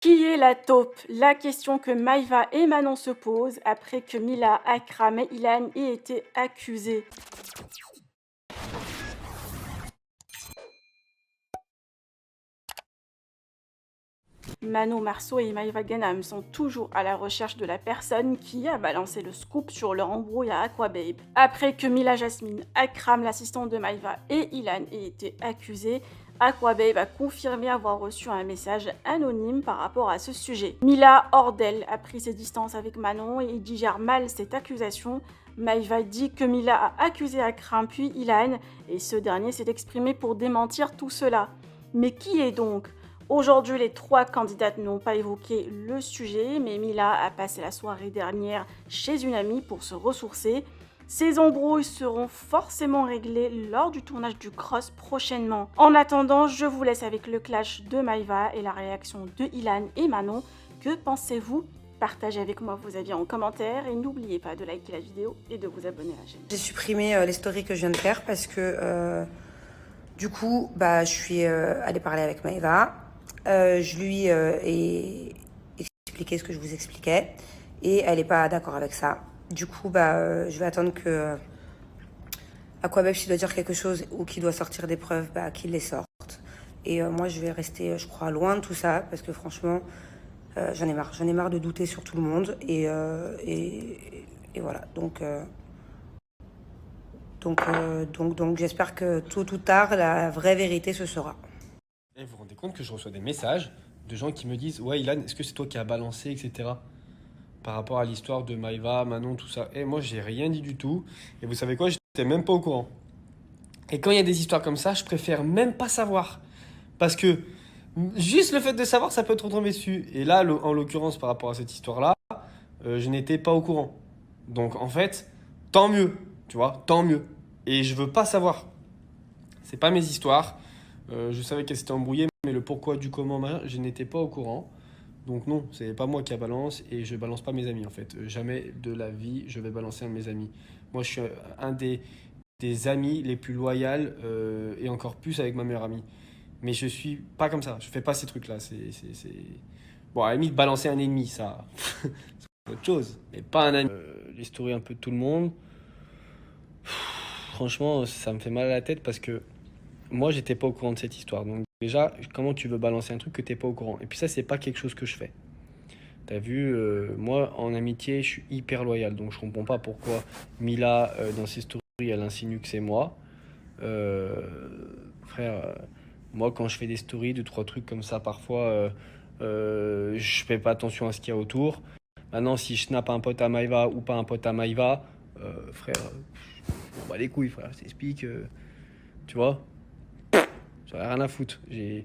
Qui est la taupe? La question que Maïva et Manon se posent après que Mila, Akram et Ilan aient été accusés. Manon Marceau et Maïva Ganam sont toujours à la recherche de la personne qui a balancé le scoop sur leur embrouille à Aquababe. Après que Mila Jasmine, Akram, l'assistante de Maïva, et Ilan aient été accusés, Aquababe a confirmé avoir reçu un message anonyme par rapport à ce sujet. Mila, hors d'elle, a pris ses distances avec Manon et digère mal cette accusation. Maïva dit que Mila a accusé Akram puis Ilan et ce dernier s'est exprimé pour démentir tout cela. Mais qui est donc ? Aujourd'hui, les trois candidates n'ont pas évoqué le sujet, mais Mila a passé la soirée dernière chez une amie pour se ressourcer. Ces embrouilles seront forcément réglées lors du tournage du Cross prochainement. En attendant, je vous laisse avec le clash de Maïva et la réaction de Ilan et Manon. Que pensez-vous ? Partagez avec moi vos avis en commentaire et n'oubliez pas de liker la vidéo et de vous abonner à la chaîne. J'ai supprimé les stories que je viens de faire parce que du coup, je suis allée parler avec Maïva. Je lui ai expliqué ce que je vous expliquais et elle n'est pas d'accord avec ça. Du coup, je vais attendre que Aquababe, s'il doit dire quelque chose ou qu'il doit sortir des preuves, qu'il les sorte. Et moi, je vais rester, je crois, loin de tout ça parce que franchement, j'en ai marre. J'en ai marre de douter sur tout le monde et voilà. Donc, j'espère que tôt ou tard, la vraie vérité se saura. Et vous vous rendez compte que je reçois des messages de gens qui me disent « Ouais, Ilan, est-ce que c'est toi qui as balancé, etc. » par rapport à l'histoire de Maïva, Manon, tout ça. Et moi, j'ai rien dit du tout. Et vous savez quoi? J'étais même pas au courant. Et quand il y a des histoires comme ça, je préfère même pas savoir. Parce que juste le fait de savoir, ça peut te retomber dessus. Et là, en l'occurrence, par rapport à cette histoire-là, je n'étais pas au courant. Donc, en fait, tant mieux. Tu vois, tant mieux. Et je veux pas savoir. C'est pas mes histoires. Je savais qu'elle s'était embrouillée, mais le pourquoi du comment, je n'étais pas au courant. Donc non, c'est pas moi qui la balance et je balance pas mes amis en fait. Jamais de la vie je vais balancer un de mes amis. Moi je suis un des amis les plus loyaux et encore plus avec ma meilleure amie. Mais je suis pas comme ça, je fais pas ces trucs là. Bon, à la limite balancer un ennemi, ça c'est autre chose, mais pas un ami. Les stories un peu de tout le monde. Franchement, ça me fait mal à la tête parce que moi, j'étais pas au courant de cette histoire. Donc déjà, comment tu veux balancer un truc que t'es pas au courant? Et puis ça, c'est pas quelque chose que je fais. T'as vu, moi, en amitié, je suis hyper loyal. Donc je comprends pas pourquoi Mila, dans ses stories, elle insinue que c'est moi. Frère, moi, quand je fais des stories, deux, trois trucs comme ça, parfois, je fais pas attention à ce qu'il y a autour. Maintenant, si je snappe un pote à Maïva ou pas un pote à Maïva, frère, on bat les couilles, frère. Ça explique, tu vois. J'en ai rien à foutre. Je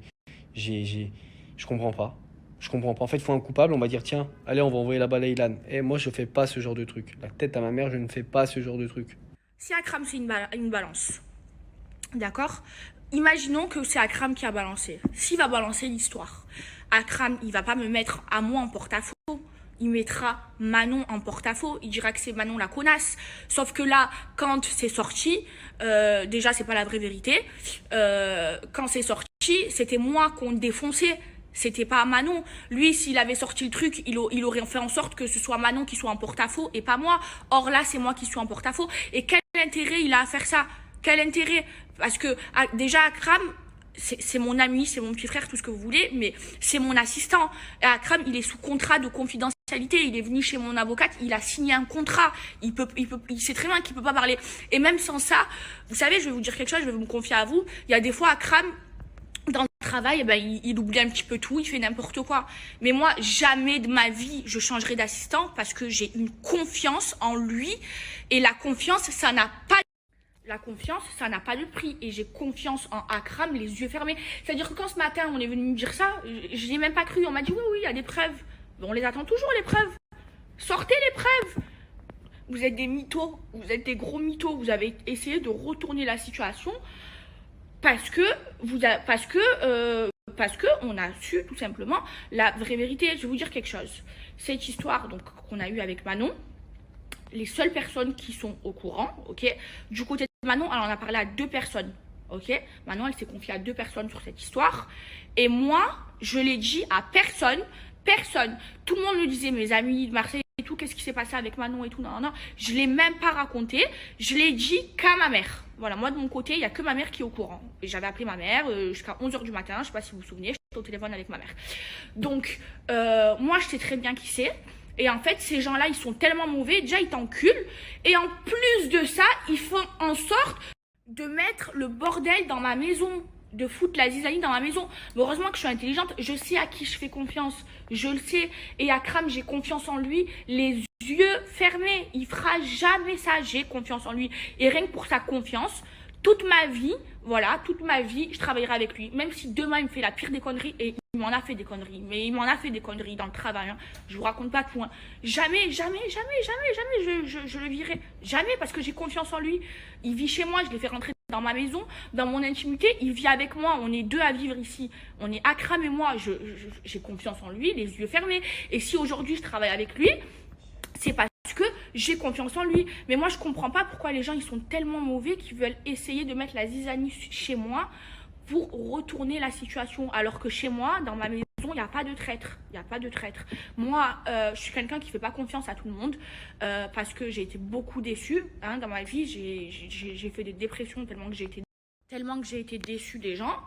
comprends pas. Je comprends pas. En fait, il faut un coupable. On va dire, tiens, allez, on va envoyer la balle à Ilan. Et moi, je fais pas ce genre de truc. La tête à ma mère, je ne fais pas ce genre de truc. Si Akram, c'est une balance, d'accord? Imaginons que c'est Akram qui a balancé. S'il va balancer l'histoire, Akram, il va pas me mettre à moi en porte-à-faux. Il mettra Manon en porte-à-faux. Il dira que c'est Manon la connasse. Sauf que là, quand c'est sorti, déjà, c'est pas la vraie vérité. Quand c'est sorti, c'était moi qu'on défonçait. C'était pas Manon. Lui, s'il avait sorti le truc, il aurait fait en sorte que ce soit Manon qui soit en porte-à-faux et pas moi. Or là, c'est moi qui suis en porte-à-faux. Et quel intérêt il a à faire ça? Quel intérêt? Parce que déjà, Akram, c'est mon ami, c'est mon petit frère, tout ce que vous voulez, mais c'est mon assistant. Et Akram, il est sous contrat de confidentialité. Il est venu chez mon avocate, il a signé un contrat. Il sait très bien qu'il peut pas parler. Et même sans ça, vous savez, je vais vous dire quelque chose, je vais me confier à vous. Il y a des fois, Akram, dans le travail, il oublie un petit peu tout, il fait n'importe quoi. Mais moi, jamais de ma vie, je changerai d'assistant parce que j'ai une confiance en lui. Et la confiance, ça n'a pas de prix. Et j'ai confiance en Akram, les yeux fermés. C'est-à-dire que quand ce matin, on est venu me dire ça, je n'ai même pas cru. On m'a dit, oui, il y a des preuves. On les attend toujours, les preuves. Sortez les preuves. Vous êtes des mythos. Vous êtes des gros mythos. Vous avez essayé de retourner la situation parce que on a su tout simplement la vraie vérité. Je vais vous dire quelque chose. Cette histoire donc qu'on a eue avec Manon, les seules personnes qui sont au courant, ok, du côté de Manon, elle en a parlé à 2 personnes, ok. Manon, elle s'est confiée à 2 personnes sur cette histoire. Et moi, je l'ai dit à personne. Personne. Tout le monde me disait, mes amis de Marseille et tout, qu'est-ce qui s'est passé avec Manon et tout, non, non. Je l'ai même pas raconté. Je l'ai dit qu'à ma mère. Voilà, moi de mon côté, il n'y a que ma mère qui est au courant. Et j'avais appelé ma mère jusqu'à 11h du matin, je sais pas si vous vous souvenez, j'étais au téléphone avec ma mère. Donc, moi, je sais très bien qui c'est. Et en fait, ces gens-là, ils sont tellement mauvais, déjà, ils t'enculent. Et en plus de ça, ils font en sorte de mettre le bordel dans ma maison, de foutre la zizanie dans ma maison. Mais heureusement que je suis intelligente, je sais à qui je fais confiance, je le sais. Et Akram, j'ai confiance en lui, les yeux fermés. Il fera jamais ça, j'ai confiance en lui. Et rien que pour sa confiance, toute ma vie, voilà, toute ma vie, je travaillerai avec lui. Même si demain, il me fait la pire des conneries, et il m'en a fait des conneries, mais il m'en a fait des conneries dans le travail, hein. Je vous raconte pas tout, hein. Jamais, je le virai. Jamais, parce que j'ai confiance en lui. Il vit chez moi, je l'ai fait rentrer dans ma maison, dans mon intimité, il vit avec moi, on est deux à vivre ici. On est Akram et moi, j'ai confiance en lui, les yeux fermés. Et si aujourd'hui, je travaille avec lui, c'est parce que j'ai confiance en lui. Mais moi, je comprends pas pourquoi les gens, ils sont tellement mauvais qu'ils veulent essayer de mettre la zizanie chez moi pour retourner la situation. Alors que chez moi, dans ma maison, il n'y a pas de traître. Il n'y a pas de traître. Moi, je suis quelqu'un qui ne fait pas confiance à tout le monde parce que j'ai été beaucoup déçue. Hein, dans ma vie, j'ai fait des dépressions tellement que j'ai été déçue des gens.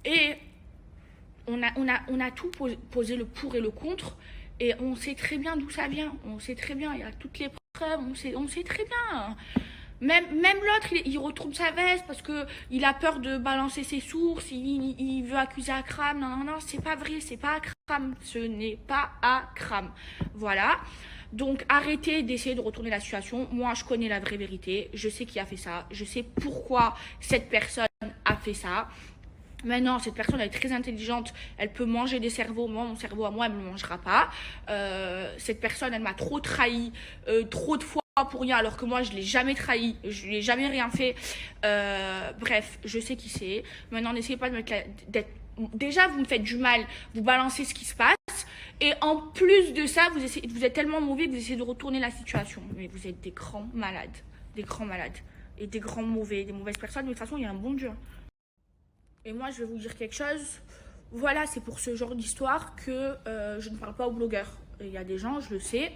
Et on a tout posé le pour et le contre. Et on sait très bien d'où ça vient. On sait très bien, il y a toutes les preuves. On sait très bien. Même l'autre, il retourne sa veste parce qu'il a peur de balancer ses sources. Il veut accuser Akram. Non, c'est pas vrai. C'est pas Akram. Ce n'est pas Akram. Voilà. Donc, arrêtez d'essayer de retourner la situation. Moi, je connais la vraie vérité. Je sais qui a fait ça. Je sais pourquoi cette personne a fait ça. Maintenant, cette personne, elle est très intelligente, elle peut manger des cerveaux. Moi, mon cerveau à moi, elle ne me mangera pas. Cette personne, elle m'a trop trahi, trop de fois pour rien, alors que moi, je ne l'ai jamais trahi, je lui ai jamais rien fait. Bref, je sais qui c'est. Maintenant, n'essayez pas de d'être... Déjà, vous me faites du mal, vous balancez ce qui se passe. Et en plus de ça, vous êtes tellement mauvais que vous essayez de retourner la situation. Mais vous êtes des grands malades. Des grands malades. Et des grands mauvais, des mauvaises personnes. Mais de toute façon, il y a un bon Dieu. Et moi, je vais vous dire quelque chose. Voilà, c'est pour ce genre d'histoire que je ne parle pas aux blogueurs. Il y a des gens, je le sais,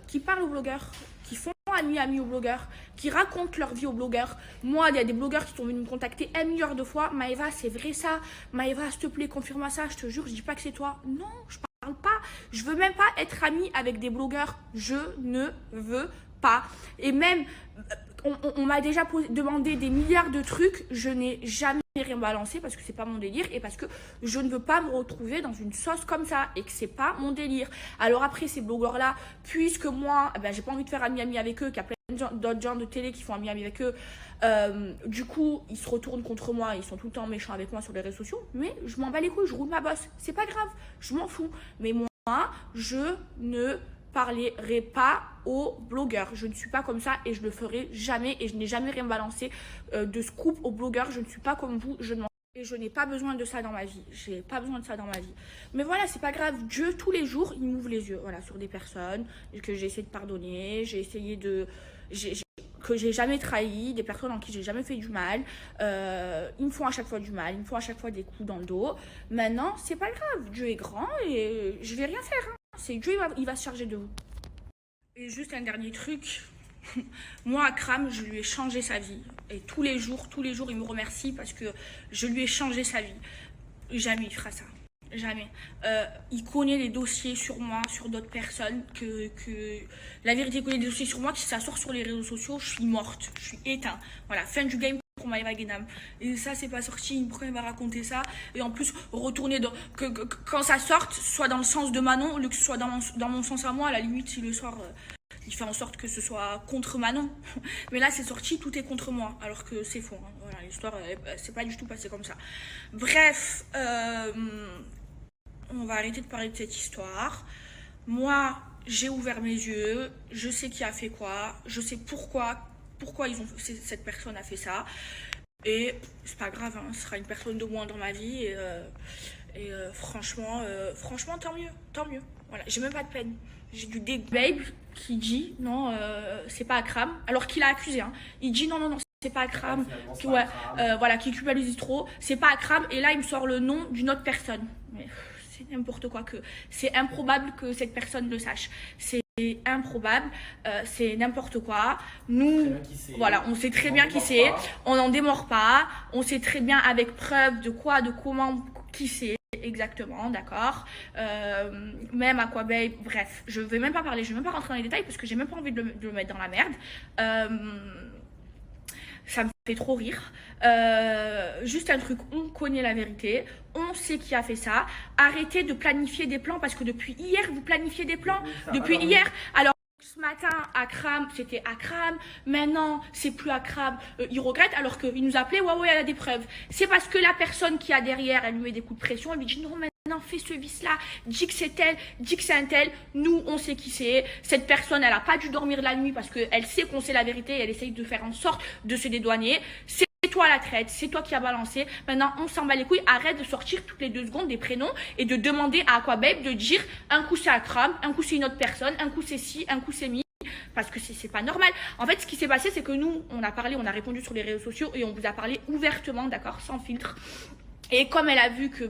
qui parlent aux blogueurs, qui font amis aux blogueurs, qui racontent leur vie aux blogueurs. Moi, il y a des blogueurs qui sont venus me contacter 1 milliard de fois. Maëva, c'est vrai ça? Maëva, s'il te plaît, confirme-moi ça. Je te jure, je dis pas que c'est toi. Non, je parle pas. Je veux même pas être amie avec des blogueurs. Je ne veux pas. Et même, on m'a déjà demandé des milliards de trucs. Je n'ai jamais rien balancé parce que c'est pas mon délire et parce que je ne veux pas me retrouver dans une sauce comme ça et que c'est pas mon délire. Alors après, ces blogueurs là, puisque moi j'ai pas envie de faire ami avec eux, qu'il y a plein d'autres gens de télé qui font ami avec eux, du coup ils se retournent contre moi, ils sont tout le temps méchants avec moi sur les réseaux sociaux, mais je m'en bats les couilles, je roule ma bosse, c'est pas grave, je m'en fous. Mais moi, je ne parlerai pas aux blogueurs. Je ne suis pas comme ça et je le ferai jamais et je n'ai jamais rien balancé de scoop aux blogueurs. Je ne suis pas comme vous, et je n'ai pas besoin de ça dans ma vie. J'ai pas besoin de ça dans ma vie. Mais voilà, c'est pas grave. Dieu, tous les jours, il m'ouvre les yeux. Voilà, sur des personnes que j'ai essayé de pardonner. J'ai essayé de... que j'ai jamais trahi, des personnes en qui j'ai jamais fait du mal. Ils me font à chaque fois du mal. Ils me font à chaque fois des coups dans le dos. Maintenant, c'est pas grave. Dieu est grand et je vais rien faire. Hein. C'est Dieu, il va se charger de vous. Et juste un dernier truc. Moi, Akram, je lui ai changé sa vie. Et tous les jours, il me remercie parce que je lui ai changé sa vie. Jamais il fera ça. Jamais. Il connaît les dossiers sur moi, sur d'autres personnes. La vérité, il connaît des dossiers sur moi. Que si ça sort sur les réseaux sociaux, je suis morte. Je suis éteinte. Voilà, fin du game pour Maëva Guénam. Et ça, c'est pas sorti. Pourquoi il va raconter ça? Et en plus, retourner quand ça sorte, soit dans le sens de Manon, que ce soit dans mon sens à moi, à la limite, si le soir... il fait en sorte que ce soit contre Manon. Mais là, c'est sorti, tout est contre moi. Alors que c'est faux. Hein. Voilà, l'histoire, c'est pas du tout passé comme ça. Bref, on va arrêter de parler de cette histoire. Moi, j'ai ouvert mes yeux. Je sais qui a fait quoi. Je sais pourquoi cette personne a fait ça. Et c'est pas grave, hein, ce sera une personne de moins dans ma vie. Et franchement, tant mieux. Tant mieux. Voilà, j'ai même pas de peine. J'ai du Babe qui dit non, c'est pas Akram, alors qu'il a accusé. Hein. Il dit non, c'est pas Akram, finalement, c'est qui, pas ouais, Akram. voilà, qui culpabilise trop, c'est pas Akram, et là il me sort le nom d'une autre personne. Mais c'est n'importe quoi, que c'est improbable que cette personne le sache. C'est improbable, c'est n'importe quoi. Nous, voilà, on sait très bien qui c'est, on n'en démord pas, on sait très bien avec preuve de quoi, de comment, qui c'est. Exactement, d'accord. Même Aquababe, bref, je vais même pas parler, je vais même pas rentrer dans les détails parce que j'ai même pas envie de le mettre dans la merde. Ça me fait trop rire. Juste un truc, on connaît la vérité, on sait qui a fait ça. Arrêtez de planifier des plans parce que depuis hier, vous planifiez des plans. Depuis hier, alors ce matin, Akram, c'était Akram. Maintenant, c'est plus Akram. Il regrette alors qu'il nous appelait. Ouais, elle a des preuves. C'est parce que la personne qui a derrière, elle lui met des coups de pression. Elle lui dit non, maintenant, fais ce vice-là. Dis que c'est elle, dis que c'est un tel. Nous, on sait qui c'est. Cette personne, elle a pas dû dormir la nuit parce qu'elle sait qu'on sait la vérité. Et elle essaye de faire en sorte de se dédouaner. C'est toi la traite, c'est toi qui as balancé. Maintenant, on s'en bat les couilles. Arrête de sortir toutes les 2 secondes des prénoms et de demander à Aquababe de dire un coup c'est Akram, un coup c'est une autre personne, un coup c'est ci, un coup c'est mi. Parce que c'est pas normal. En fait, ce qui s'est passé, c'est que nous, on a parlé, on a répondu sur les réseaux sociaux et on vous a parlé ouvertement, d'accord, sans filtre. Et comme elle a vu que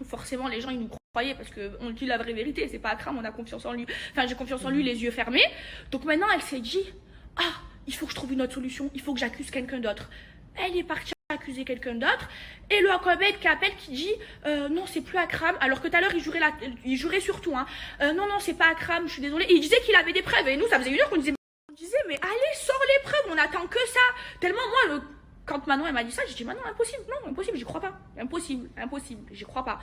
forcément les gens ils nous croyaient parce qu'on dit la vraie vérité, c'est pas Akram, on a confiance en lui. Enfin, j'ai confiance en lui, les yeux fermés. Donc maintenant, elle s'est dit, il faut que je trouve une autre solution, il faut que j'accuse quelqu'un d'autre. Elle est partie accuser quelqu'un d'autre et le Aquababe qui appelle qui dit non c'est plus Akram alors que tout à l'heure il jurait surtout non c'est pas Akram, je suis désolée, et il disait qu'il avait des preuves et nous ça faisait 1 heure qu'on disait mais allez sors les preuves, on attend que ça, tellement moi quand Manon elle m'a dit ça j'ai dit Manon impossible, j'y crois pas, impossible, j'y crois pas.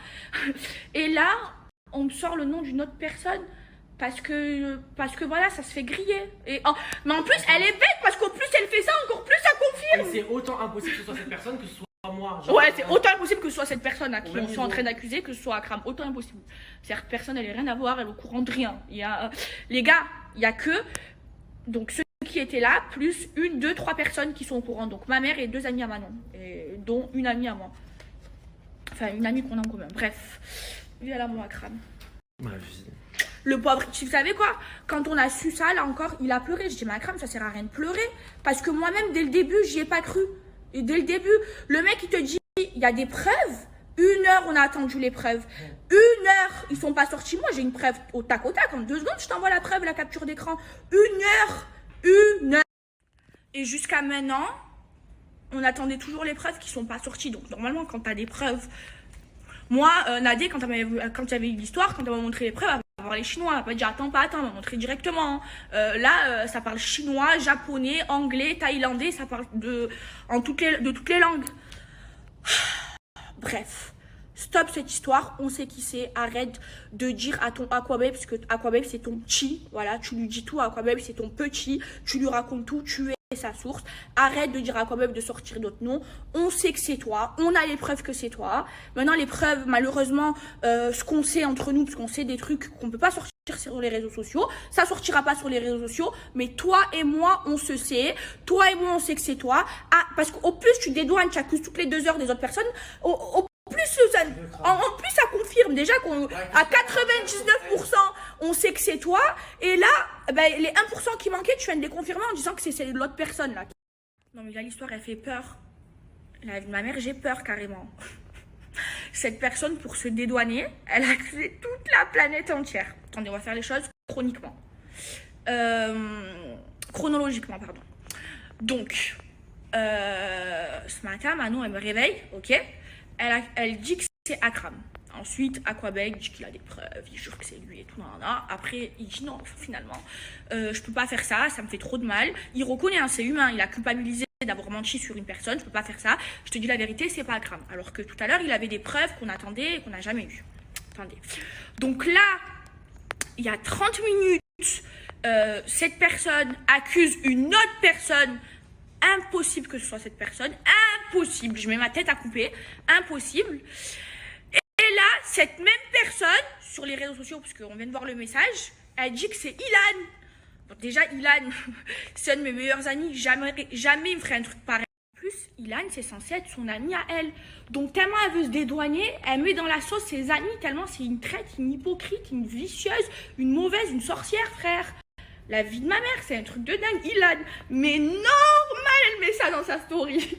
Et là on me sort le nom d'une autre personne parce que voilà, ça se fait griller. Mais en plus, elle est bête parce qu'au plus elle fait ça, encore plus ça confirme. C'est autant impossible que ce soit cette personne que ce soit moi. Ouais, c'est autant impossible que ce soit cette personne à qui on soit en train d'accuser que ce soit Akram. Autant impossible. Cette personne, elle n'a rien à voir, elle est au courant de rien. Les gars, il n'y a que donc ceux qui étaient là, plus 1, 2, 3 personnes qui sont au courant. Donc ma mère et 2 amies à Manon, dont une amie à moi. Enfin, une amie qu'on a en commun. Bref, lui, elle a mon Akram. Ma vie. Le pauvre, vous savez quoi? Quand on a su ça, là encore, il a pleuré. Je dis, mais Akram, ça sert à rien de pleurer. Parce que moi-même, dès le début, j'y ai pas cru. Et dès le début, le mec, il te dit, il y a des preuves. 1 heure, on a attendu les preuves. 1 heure, ils sont pas sortis. Moi, j'ai une preuve au tac. En 2 secondes, je t'envoie la preuve, la capture d'écran. 1 heure. 1 heure. Et jusqu'à maintenant, on attendait toujours les preuves qui sont pas sorties. Donc, normalement, quand tu as des preuves... Moi, Nadé, quand il y avait eu l'histoire, quand elle m'a montré les preuves, elle va voir les Chinois, elle va pas dire attends, elle m'a montré directement. Là, ça parle chinois, japonais, anglais, thaïlandais, ça parle de toutes les langues. Bref, stop cette histoire, on sait qui c'est, arrête de dire à ton Aquababe, parce que Aquababe c'est ton petit, voilà, tu lui dis tout, Aquababe c'est ton petit, tu lui racontes tout, tu es sa source. Arrête de dire à Aquababe de sortir d'autres noms. On sait que c'est toi. On a les preuves que c'est toi. Maintenant, les preuves, malheureusement, ce qu'on sait entre nous, parce qu'on sait des trucs qu'on peut pas sortir sur les réseaux sociaux, ça sortira pas sur les réseaux sociaux. Mais toi et moi, on se sait. Toi et moi, on sait que c'est toi. Parce qu'au plus tu dédouanes, tu accuses toutes les 2 heures des autres personnes. En plus, ça confirme déjà qu'à 99%, on sait que c'est toi. Et là, les 1% qui manquaient, tu viens de les confirmer en disant que c'est l'autre personne là. Non mais là, l'histoire, elle fait peur. Ma mère, j'ai peur carrément. Cette personne, pour se dédouaner, elle a accusé toute la planète entière. Attendez, on va faire les choses chronologiquement, pardon. Donc, ce matin, Manon, elle me réveille, ok. Elle dit que c'est Akram. Ensuite, Aquababe dit qu'il a des preuves, il jure que c'est lui et tout. Après, il dit non, finalement, je peux pas faire ça, ça me fait trop de mal. Il reconnaît, c'est humain, il a culpabilisé d'avoir menti sur une personne, je peux pas faire ça. Je te dis la vérité, c'est pas Akram. Alors que tout à l'heure, il avait des preuves qu'on attendait et qu'on n'a jamais eues. Attendez. Donc là, il y a 30 minutes, cette personne accuse une autre personne. Impossible que ce soit cette personne, impossible, je mets ma tête à couper, impossible. Et là, cette même personne, sur les réseaux sociaux, parce qu'on vient de voir le message, elle dit que c'est Ilan. Bon, déjà, Ilan, c'est un de mes meilleurs amis, jamais il me ferait un truc pareil. En plus, Ilan, c'est censé être son amie à elle. Donc, tellement elle veut se dédouaner, elle met dans la sauce ses amis, tellement c'est une traite, une hypocrite, une vicieuse, une mauvaise, une sorcière, frère. La vie de ma mère, c'est un truc de dingue. Ilan, mais normal, elle met ça dans sa story.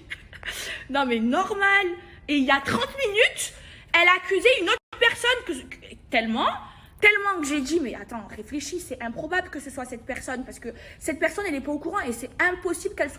Non mais normal. Et il y a 30 minutes, elle accusait une autre personne tellement que j'ai dit, mais attends, réfléchis, c'est improbable que ce soit cette personne, parce que cette personne, elle n'est pas au courant et c'est impossible qu'elle soit